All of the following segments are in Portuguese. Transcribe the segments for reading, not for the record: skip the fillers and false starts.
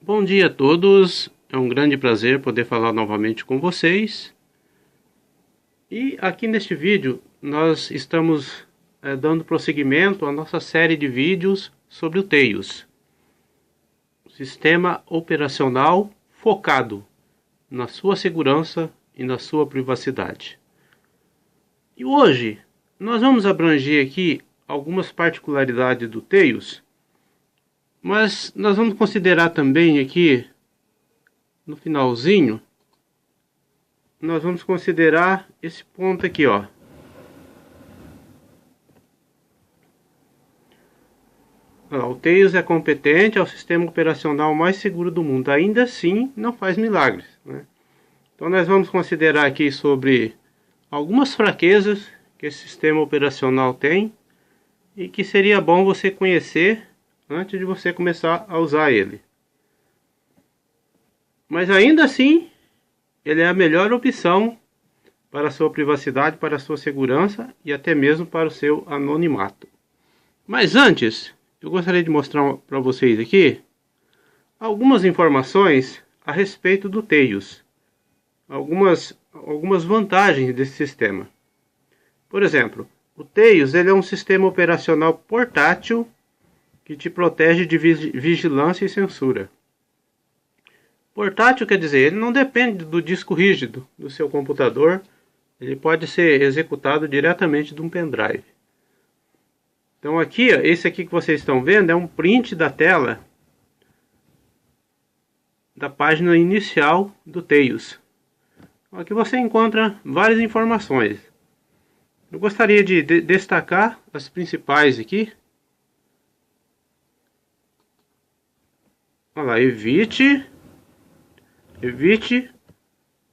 Bom dia a todos, é um grande prazer poder falar novamente com vocês. E aqui neste vídeo nós estamos dando prosseguimento à nossa série de vídeos sobre o Tails, sistema operacional focado na sua segurança e na sua privacidade. E hoje nós vamos abranger aqui algumas particularidades do Tails, mas nós vamos considerar também aqui, no finalzinho, nós vamos considerar esse ponto aqui, ó. O Tails é competente, é o sistema operacional mais seguro do mundo. Ainda assim, não faz milagres, né? Então nós vamos considerar aqui sobre algumas fraquezas que esse sistema operacional tem e que seria bom você conhecer antes de você começar a usar ele. Mas ainda assim, ele é a melhor opção para a sua privacidade, para a sua segurança e até mesmo para o seu anonimato. Mas antes, eu gostaria de mostrar para vocês aqui algumas informações a respeito do Tails. Algumas vantagens desse sistema. Por exemplo, o Tails ele é um sistema operacional portátil que te protege de vigilância e censura. Portátil quer dizer, ele não depende do disco rígido do seu computador, ele pode ser executado diretamente de um pendrive. Então aqui, ó, esse aqui que vocês estão vendo é um print da tela da página inicial do Tails. Aqui você encontra várias informações. Eu gostaria de destacar as principais aqui. Olha lá, evite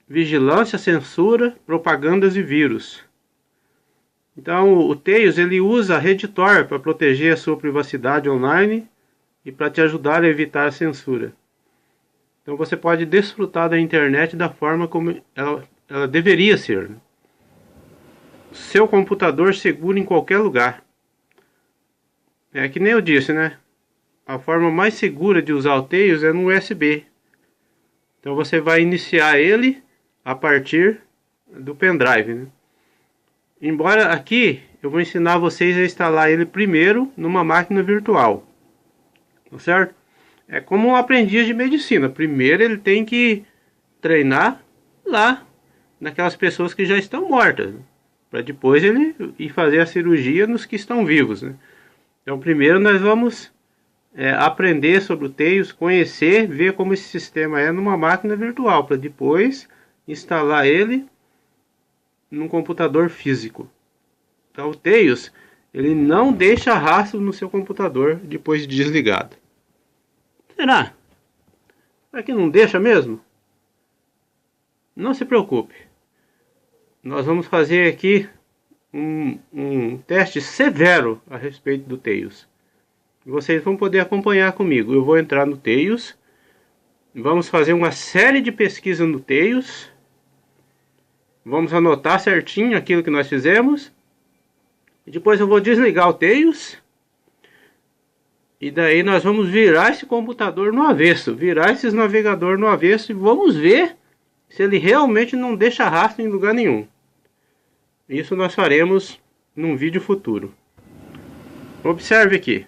vigilância, censura, propagandas e vírus. Então o Tails ele usa a Redditor para proteger a sua privacidade online e para te ajudar a evitar a censura. Então você pode desfrutar da internet da forma como ela deveria ser. Seu computador seguro em qualquer lugar. É que nem eu disse, né? A forma mais segura de usar o Tails é no USB. Então você vai iniciar ele a partir do pendrive, né? Embora aqui eu vou ensinar vocês a instalar ele primeiro numa máquina virtual. Tá certo? É como um aprendiz de medicina. Primeiro ele tem que treinar lá naquelas pessoas que já estão mortas, né? Para depois ele ir fazer a cirurgia nos que estão vivos, né? Então primeiro nós vamos aprender sobre o Tails, conhecer, ver como esse sistema é numa máquina virtual, para depois instalar ele num computador físico. Então o Tails, ele não deixa rastro no seu computador depois de desligado. Será? Será que não deixa mesmo? Não se preocupe. Nós vamos fazer aqui um teste severo a respeito do Tails. Vocês vão poder acompanhar comigo. Eu vou entrar no Tails. Vamos fazer uma série de pesquisas no Tails. Vamos anotar certinho aquilo que nós fizemos. E depois eu vou desligar o Tails. E daí nós vamos virar esse computador no avesso. Virar esses navegadores no avesso. E vamos ver se ele realmente não deixa rastro em lugar nenhum. Isso nós faremos num vídeo futuro. Observe aqui.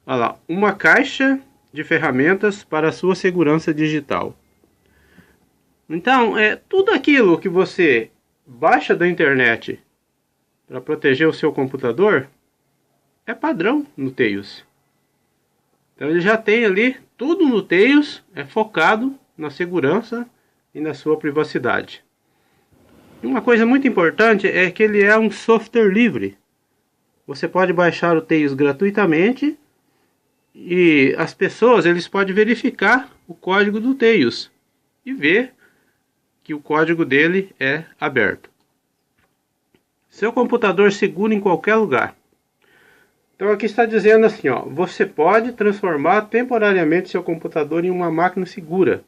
Olha lá, uma caixa de ferramentas para a sua segurança digital. Então, tudo aquilo que você baixa da internet para proteger o seu computador é padrão no Tails. Então ele já tem ali tudo no Tails, é focado na segurança e na sua privacidade. E uma coisa muito importante é que ele é um software livre. Você pode baixar o Tails gratuitamente. E as pessoas eles podem verificar o código do Tails e ver que o código dele é aberto. Seu computador seguro em qualquer lugar. Então aqui está dizendo assim, ó, você pode transformar temporariamente seu computador em uma máquina segura.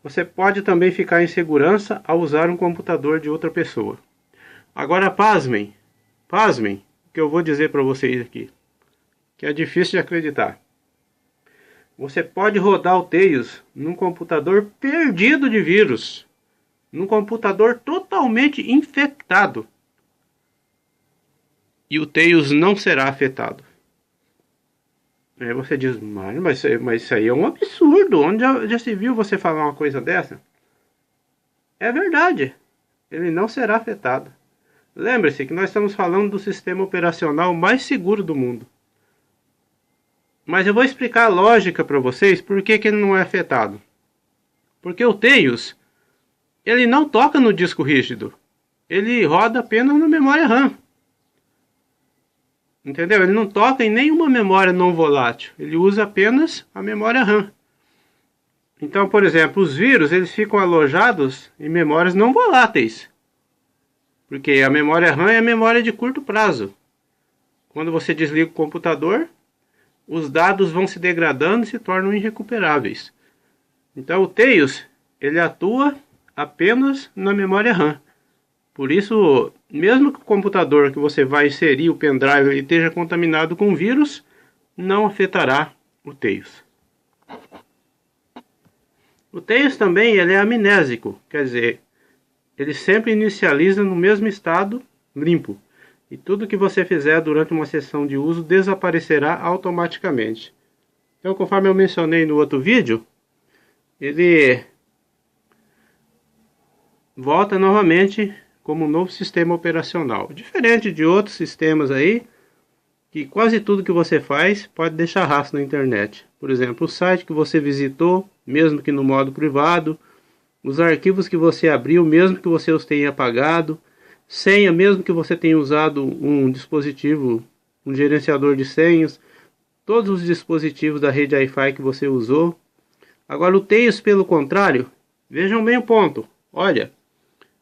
Você pode também ficar em segurança ao usar um computador de outra pessoa. Agora pasmem o que eu vou dizer para vocês aqui, que é difícil de acreditar. você pode rodar o Tails num computador perdido de vírus, num computador totalmente infectado, e o Tails não será afetado. Aí você diz, mas isso aí é um absurdo, onde já se viu você falar uma coisa dessa? É verdade, ele não será afetado. Lembre-se que nós estamos falando do sistema operacional mais seguro do mundo. Mas eu vou explicar a lógica para vocês por que ele não é afetado. Porque o Tails, ele não toca no disco rígido. Ele roda apenas na memória RAM. Entendeu? Ele não toca em nenhuma memória não volátil. Ele usa apenas a memória RAM. Então, por exemplo, os vírus eles ficam alojados em memórias não voláteis. Porque a memória RAM é a memória de curto prazo. Quando você desliga o computador, os dados vão se degradando e se tornam irrecuperáveis. Então o Tails, ele atua apenas na memória RAM. Por isso, mesmo que o computador que você vai inserir o pendrive ele esteja contaminado com vírus, não afetará o Tails. O Tails também ele é amnésico, quer dizer, ele sempre inicializa no mesmo estado limpo. E tudo que você fizer durante uma sessão de uso desaparecerá automaticamente. Então, conforme eu mencionei no outro vídeo, ele volta novamente como um novo sistema operacional. Diferente de outros sistemas aí, que quase tudo que você faz pode deixar rastro na internet. Por exemplo, o site que você visitou, mesmo que no modo privado, os arquivos que você abriu, mesmo que você os tenha apagado, senha, mesmo que você tenha usado um dispositivo, um gerenciador de senhas, todos os dispositivos da rede Wi-Fi que você usou. Agora o Tails, pelo contrário, vejam bem o ponto. Olha,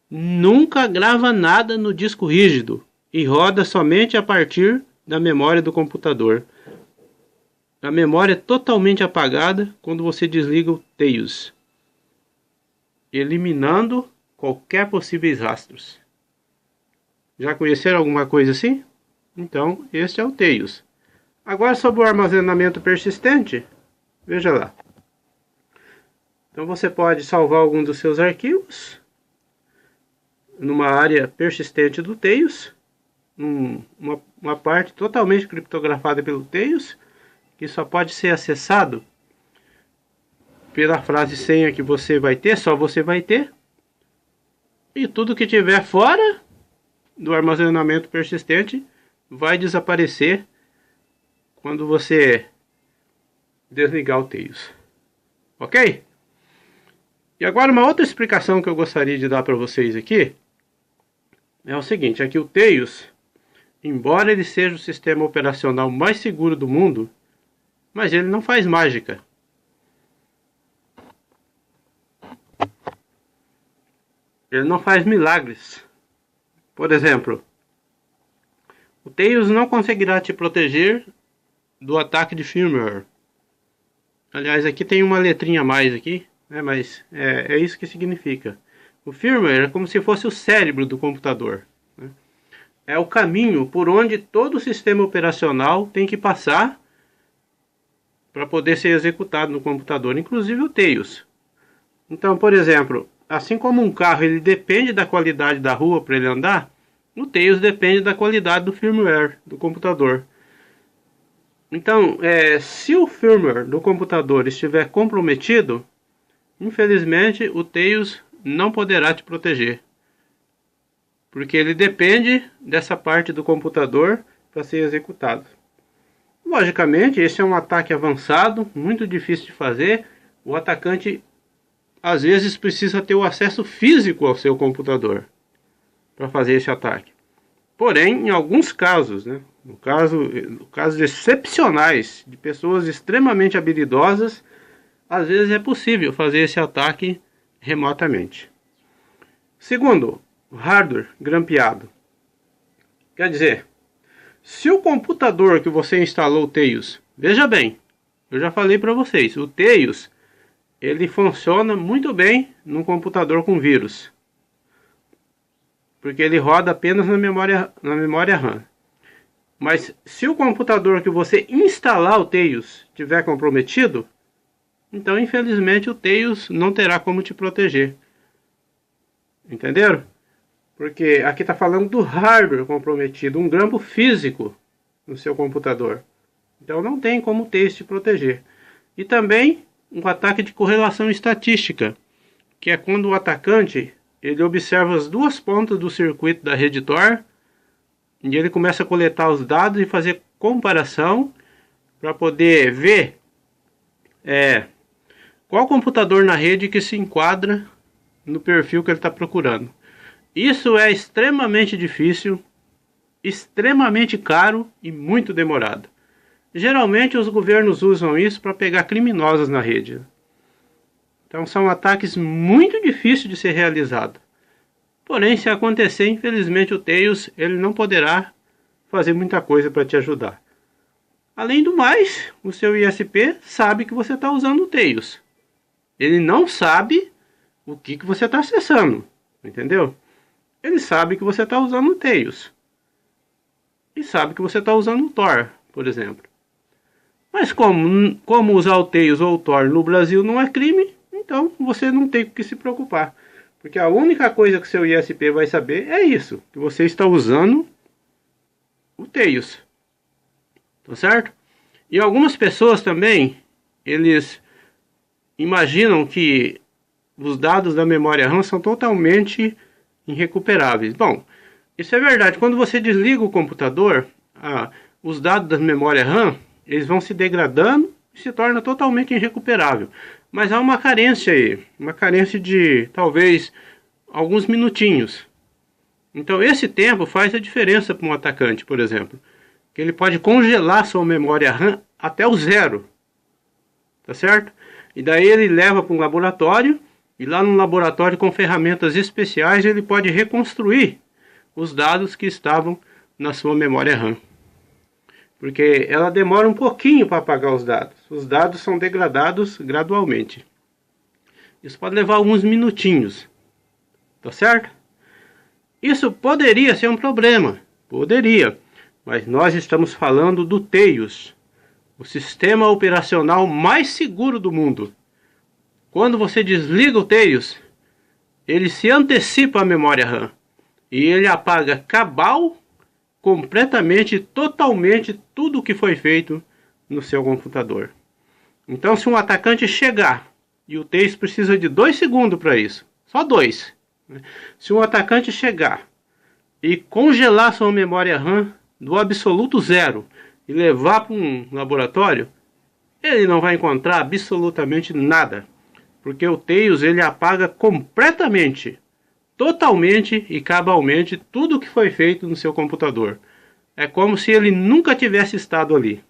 nunca grava nada no disco rígido e roda somente a partir da memória do computador. A memória é totalmente apagada quando você desliga o Tails, eliminando qualquer possíveis rastros. Já conheceram alguma coisa assim? Então, este é o Tails. Agora sobre o armazenamento persistente, veja lá. Então você pode salvar algum dos seus arquivos numa área persistente do Tails, uma parte totalmente criptografada pelo Tails, que só pode ser acessado pela frase senha que você vai ter, só você vai ter. E tudo que tiver fora do armazenamento persistente vai desaparecer quando você desligar o Tails. Ok? E agora uma outra explicação que eu gostaria de dar para vocês aqui é o seguinte, é que o Tails, embora ele seja o sistema operacional mais seguro do mundo, mas ele não faz mágica. Ele não faz milagres. Por exemplo, o Tails não conseguirá te proteger do ataque de firmware. Aliás, aqui tem uma letrinha a mais aqui, né, mas é isso que significa. O firmware é como se fosse o cérebro do computador, né? É o caminho por onde todo o sistema operacional tem que passar para poder ser executado no computador, inclusive o Tails. Então, por exemplo, assim como um carro ele depende da qualidade da rua para ele andar, o Tails depende da qualidade do firmware do computador. Então, se o firmware do computador estiver comprometido, infelizmente o Tails não poderá te proteger, porque ele depende dessa parte do computador para ser executado. Logicamente, esse é um ataque avançado, muito difícil de fazer. O atacante às vezes precisa ter o acesso físico ao seu computador para fazer esse ataque. Porém, em alguns casos, né, no casos excepcionais de pessoas extremamente habilidosas, às vezes é possível fazer esse ataque remotamente. Segundo, hardware grampeado. Quer dizer, se o computador que você instalou o Tails, veja bem, eu já falei para vocês, o Tails ele funciona muito bem num computador com vírus, porque ele roda apenas na memória RAM. Mas se o computador que você instalar o Tails estiver comprometido, Então, infelizmente, o Tails não terá como te proteger. Entenderam? Porque aqui está falando do hardware comprometido, um grampo físico no seu computador. Então não tem como o Tails te proteger. E também um ataque de correlação estatística, que é quando o atacante ele observa as duas pontas do circuito da rede Tor, e ele começa a coletar os dados e fazer comparação para poder ver qual computador na rede que se enquadra no perfil que ele está procurando. Isso é extremamente difícil, extremamente caro e muito demorado. Geralmente os governos usam isso para pegar criminosos na rede. Então são ataques muito difíceis de ser realizados. Porém, se acontecer, infelizmente o Tails ele não poderá fazer muita coisa para te ajudar. Além do mais, o seu ISP sabe que você está usando o Tails. Ele não sabe o que você está acessando, entendeu? Ele sabe que você está usando o Tails. E sabe que você está usando o Tor, por exemplo. Mas como usar o Tails ou o Tor no Brasil não é crime, então você não tem com que se preocupar. Porque a única coisa que seu ISP vai saber é isso, que você está usando o Tails. Tá certo? E algumas pessoas também, eles imaginam que os dados da memória RAM são totalmente irrecuperáveis. Bom, isso é verdade. Quando você desliga o computador, os dados da memória RAM, eles vão se degradando e se torna totalmente irrecuperável. Mas há uma carência aí, uma carência de talvez alguns minutinhos. Então esse tempo faz a diferença para um atacante, por exemplo. Que ele pode congelar sua memória RAM até o zero. Tá certo? E daí ele leva para um laboratório, e lá no laboratório com ferramentas especiais ele pode reconstruir os dados que estavam na sua memória RAM. Porque ela demora um pouquinho para apagar os dados. Os dados são degradados gradualmente. Isso pode levar alguns minutinhos. Tá certo? Isso poderia ser um problema. Poderia. Mas nós estamos falando do Tails, o sistema operacional mais seguro do mundo. Quando você desliga o Tails, ele se antecipa à memória RAM. E ele apaga completamente, totalmente, tudo o que foi feito no seu computador. Então, se um atacante chegar, e o Tails precisa de 2 segundos para isso, só 2. Se um atacante chegar e congelar sua memória RAM do absoluto zero e levar para um laboratório, ele não vai encontrar absolutamente nada. Porque o Tails ele apaga completamente, totalmente e cabalmente tudo que foi feito no seu computador. É como se ele nunca tivesse estado ali.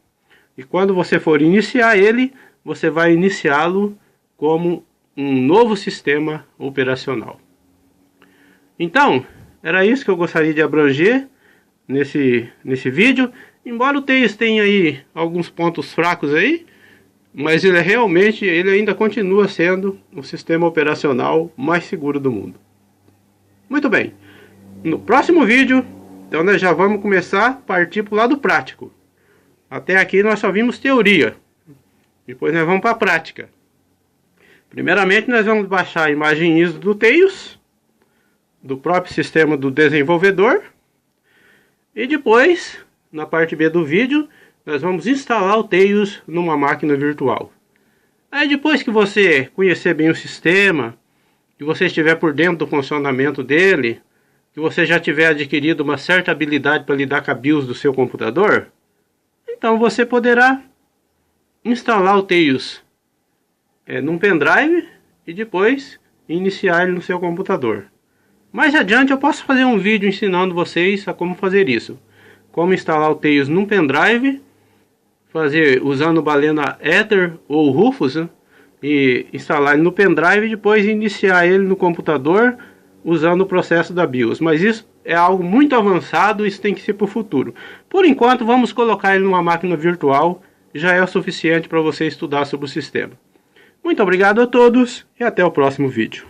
E quando você for iniciar ele, você vai iniciá-lo como um novo sistema operacional. Então, era isso que eu gostaria de abranger nesse vídeo. Embora o Tails tenha aí alguns pontos fracos aí, mas ele ainda continua sendo o sistema operacional mais seguro do mundo. Muito bem, no próximo vídeo, então nós já vamos começar a partir para o lado prático. Até aqui nós só vimos teoria, depois nós vamos para a prática. Primeiramente nós vamos baixar a imagem ISO do Tails, do próprio sistema do desenvolvedor, e depois, na parte B do vídeo, nós vamos instalar o Tails numa máquina virtual. Aí depois que você conhecer bem o sistema, que você estiver por dentro do funcionamento dele, que você já tiver adquirido uma certa habilidade para lidar com a BIOS do seu computador, então você poderá instalar o Tails num pendrive e depois iniciar ele no seu computador. Mais adiante eu posso fazer um vídeo ensinando vocês a como fazer isso. Como instalar o Tails num pendrive, usando o Balena Ether ou Rufus, né? E instalar ele no pendrive e depois iniciar ele no computador usando o processo da BIOS. Mas isso é algo muito avançado, isso tem que ser para o futuro. Por enquanto vamos colocar ele numa máquina virtual, já é o suficiente para você estudar sobre o sistema. Muito obrigado a todos e até o próximo vídeo.